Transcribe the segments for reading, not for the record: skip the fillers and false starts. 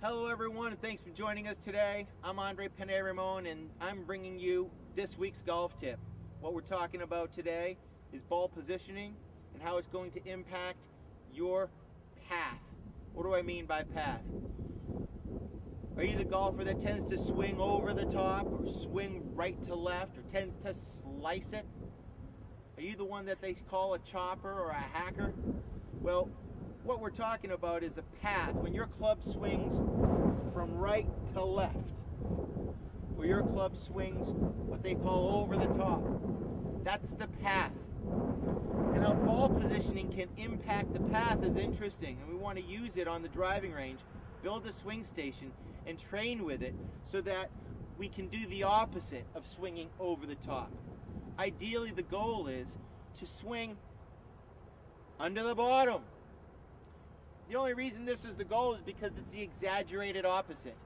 Hello everyone, and thanks for joining us today. I'm Andre Pene-Ramon, and I'm bringing you this week's golf tip. What we're talking about today is ball positioning and how it's going to impact your path. What do I mean by path? Are you the golfer that tends to swing over the top or swing right to left or tends to slice it? Are you the one that they call a chopper or a hacker? Well, what we're talking about is a path. When your club swings from right to left, or your club swings what they call over the top, that's the path. And how ball positioning can impact the path is interesting, and we want to use it on the driving range, build a swing station, and train with it so that we can do the opposite of swinging over the top. Ideally, the goal is to swing under the bottom. The only reason this is the goal is because it's the exaggerated opposite.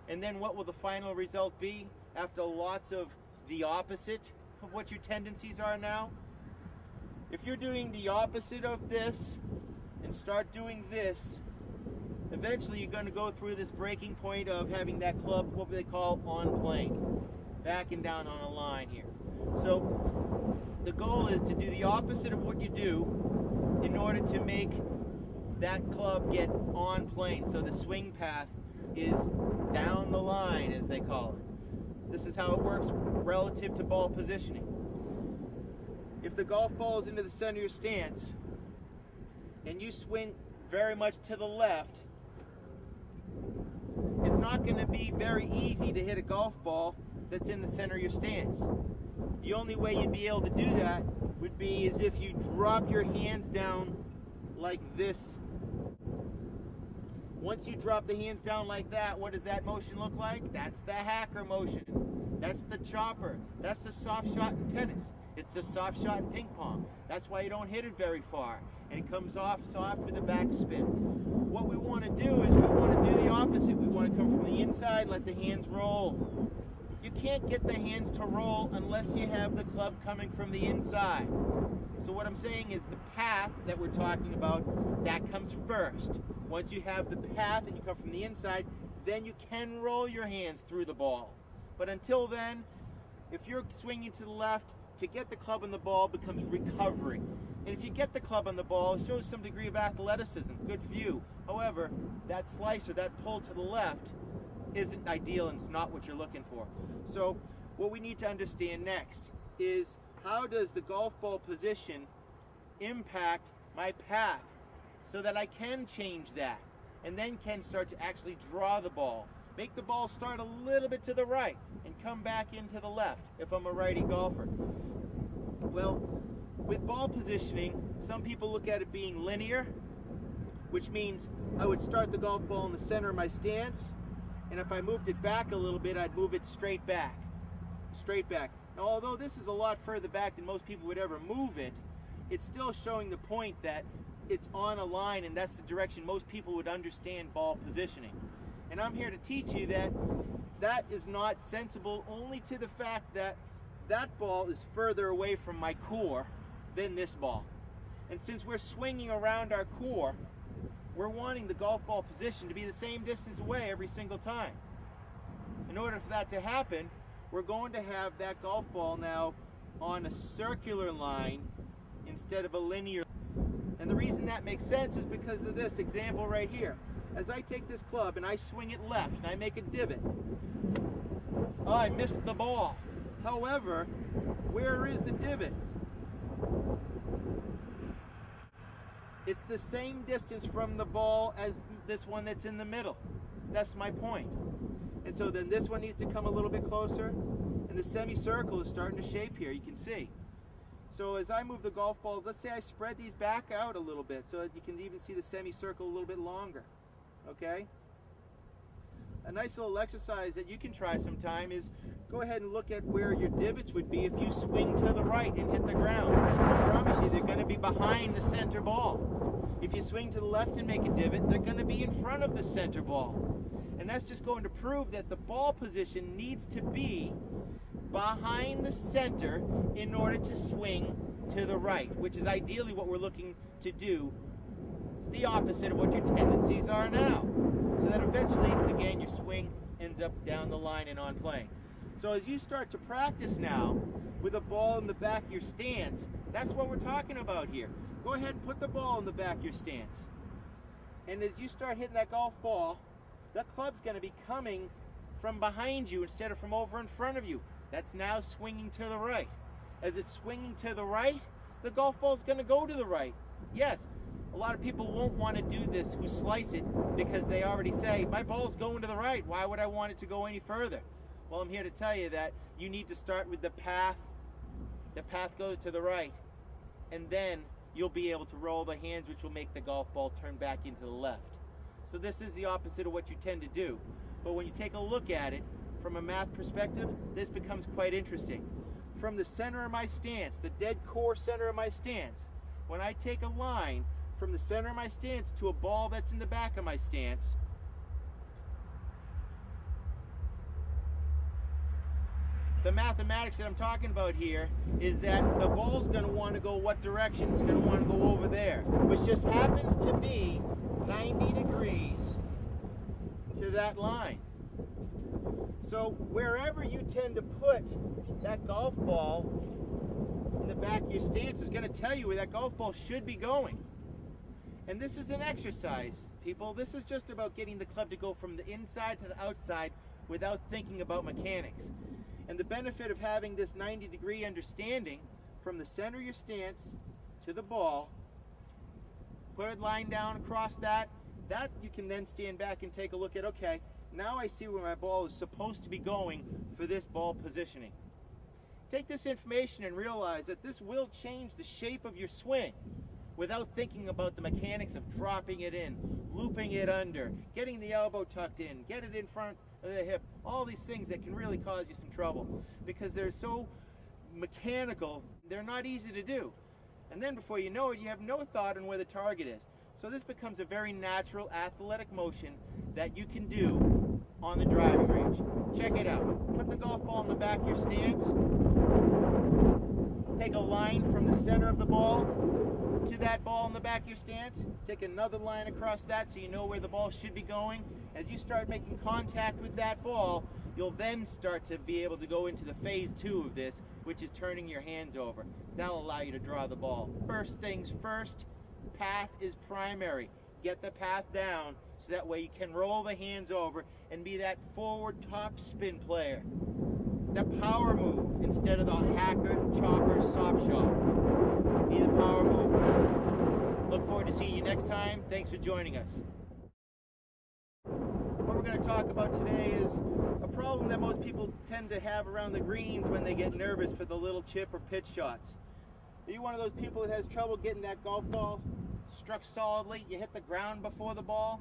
And then what will the final result be after lots of the opposite of what your tendencies are now? If you're doing the opposite of this and start doing this, eventually you're going to go through this breaking point of having that club, what they call on plane, backing down on a line here. So the goal is to do the opposite of what you do in order to make that club get on plane, so the swing path is down the line, as they call it. This is how it works relative to ball positioning. If the golf ball is into the center of your stance and you swing very much to the left, it's not going to be very easy to hit a golf ball that's in the center of your stance. The only way you'd be able to do that would be as if you drop your hands down like this. Once you drop the hands down like that, what does that motion look like? That's the hacker motion. That's the chopper. That's the soft shot in tennis. It's the soft shot in ping pong. That's why you don't hit it very far. And it comes off soft with a backspin. What we want to do is we want to do the opposite. We want to come from the inside, let the hands roll. You can't get the hands to roll unless you have the club coming from the inside. So what I'm saying is the path that we're talking about, that comes first. Once you have the path and you come from the inside, then you can roll your hands through the ball. But until then, if you're swinging to the left, to get the club on the ball becomes recovery. And if you get the club on the ball, it shows some degree of athleticism. Good for you. However, that slice or that pull to the left isn't ideal and it's not what you're looking for. So what we need to understand next is, how does the golf ball position impact my path so that I can change that and then can start to actually draw the ball. Make the ball start a little bit to the right and come back into the left if I'm a righty golfer. Well, with ball positioning, some people look at it being linear, which means I would start the golf ball in the center of my stance, and if I moved it back a little bit, I'd move it straight back. Straight back. Now, although this is a lot further back than most people would ever move it, it's still showing the point that it's on a line, and that's the direction most people would understand ball positioning. And I'm here to teach you that that is not sensible, only to the fact that that ball is further away from my core than this ball. And since we're swinging around our core, we're wanting the golf ball position to be the same distance away every single time. In order for that to happen, we're going to have that golf ball now on a circular line instead of a linear. And the reason that makes sense is because of this example right here. As I take this club and I swing it left and I make a divot, oh, I missed the ball. However, where is the divot? It's the same distance from the ball as this one that's in the middle. That's my point. And so then this one needs to come a little bit closer, and the semicircle is starting to shape here, you can see. So as I move the golf balls, let's say I spread these back out a little bit so that you can even see the semicircle a little bit longer, okay? A nice little exercise that you can try sometime is go ahead and look at where your divots would be if you swing to the right and hit the ground. I promise you they're going to be behind the center ball. If you swing to the left and make a divot, they're going to be in front of the center ball. And that's just going to prove that the ball position needs to be behind the center in order to swing to the right, which is ideally what we're looking to do It's the opposite of what your tendencies are now. So that eventually, again, your swing ends up down the line and on plane. So as you start to practice now with a ball in the back of your stance, that's what we're talking about here. Go ahead and put the ball in the back of your stance. And as you start hitting that golf ball, that club's going to be coming from behind you instead of from over in front of you. That's now swinging to the right. As it's swinging to the right, the golf ball's going to go to the right. Yes, a lot of people won't want to do this who slice it because they already say, my ball's going to the right. Why would I want it to go any further? Well, I'm here to tell you that you need to start with the path. The path goes to the right, and then you'll be able to roll the hands, which will make the golf ball turn back into the left. So this is the opposite of what you tend to do. But when you take a look at it from a math perspective, this becomes quite interesting. From the center of my stance, the dead core center of my stance, when I take a line from the center of my stance to a ball that's in the back of my stance, the mathematics that I'm talking about here is that the ball's going to want to go what direction? It's going to want to go over there, which just happens to be 90 degrees to that line. So wherever you tend to put that golf ball in the back of your stance is going to tell you where that golf ball should be going. And this is an exercise, people. This is just about getting the club to go from the inside to the outside without thinking about mechanics. And the benefit of having this 90-degree understanding from the center of your stance to the ball, put a line down across that you can then stand back and take a look at, okay, now I see where my ball is supposed to be going for this ball positioning. Take this information and realize that this will change the shape of your swing without thinking about the mechanics of dropping it in, looping it under, getting the elbow tucked in, get it in front of the hip, all these things that can really cause you some trouble because they're so mechanical, they're not easy to do. And then before you know it, you have no thought on where the target is. So this becomes a very natural athletic motion that you can do on the driving range. Check it out. Put the golf ball in the back of your stance. Take a line from the center of the ball to that ball in the back of your stance. Take another line across that so you know where the ball should be going. As you start making contact with that ball, you'll then start to be able to go into the phase 2 of this, which is turning your hands over. That'll allow you to draw the ball. First things first, path is primary. Get the path down so that way you can roll the hands over and be that forward top spin player. The power move instead of the hacker, chopper, soft shot. Be the power move. Look forward to seeing you next time. Thanks for joining us. What we're going to talk about today is a problem that most people tend to have around the greens when they get nervous for the little chip or pitch shots. Are you one of those people that has trouble getting that golf ball struck solidly? You hit the ground before the ball?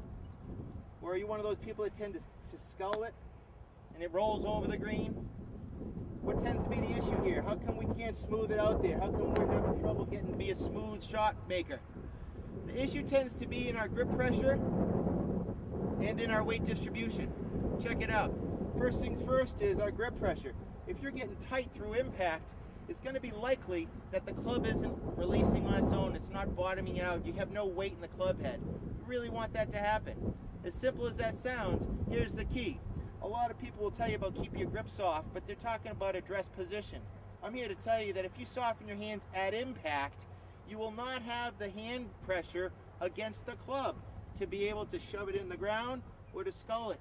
Or are you one of those people that tend to scull it and it rolls over the green? What tends to be the issue here? How come we can't smooth it out there? How come we're having trouble getting to be a smooth shot maker? The issue tends to be in our grip pressure and in our weight distribution. Check it out. First things first is our grip pressure. If you're getting tight through impact, it's going to be likely that the club isn't releasing on its own. It's not bottoming out. You have no weight in the club head. You really want that to happen. As simple as that sounds, here's the key. A lot of people will tell you about keep your grip soft, but they're talking about address position. I'm here to tell you that if you soften your hands at impact, you will not have the hand pressure against the club to be able to shove it in the ground or to scull it.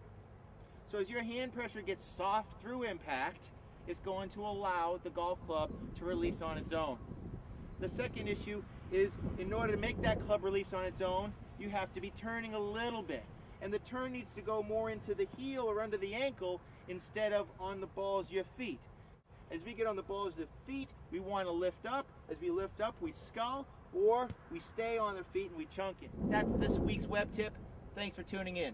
So as your hand pressure gets soft through impact, it's going to allow the golf club to release on its own. The second issue is in order to make that club release on its own, you have to be turning a little bit. And the turn needs to go more into the heel or under the ankle instead of on the balls of your feet. As we get on the balls of the feet, we want to lift up. As we lift up, we scull, or we stay on their feet and we chunk it. That's this week's web tip. Thanks for tuning in.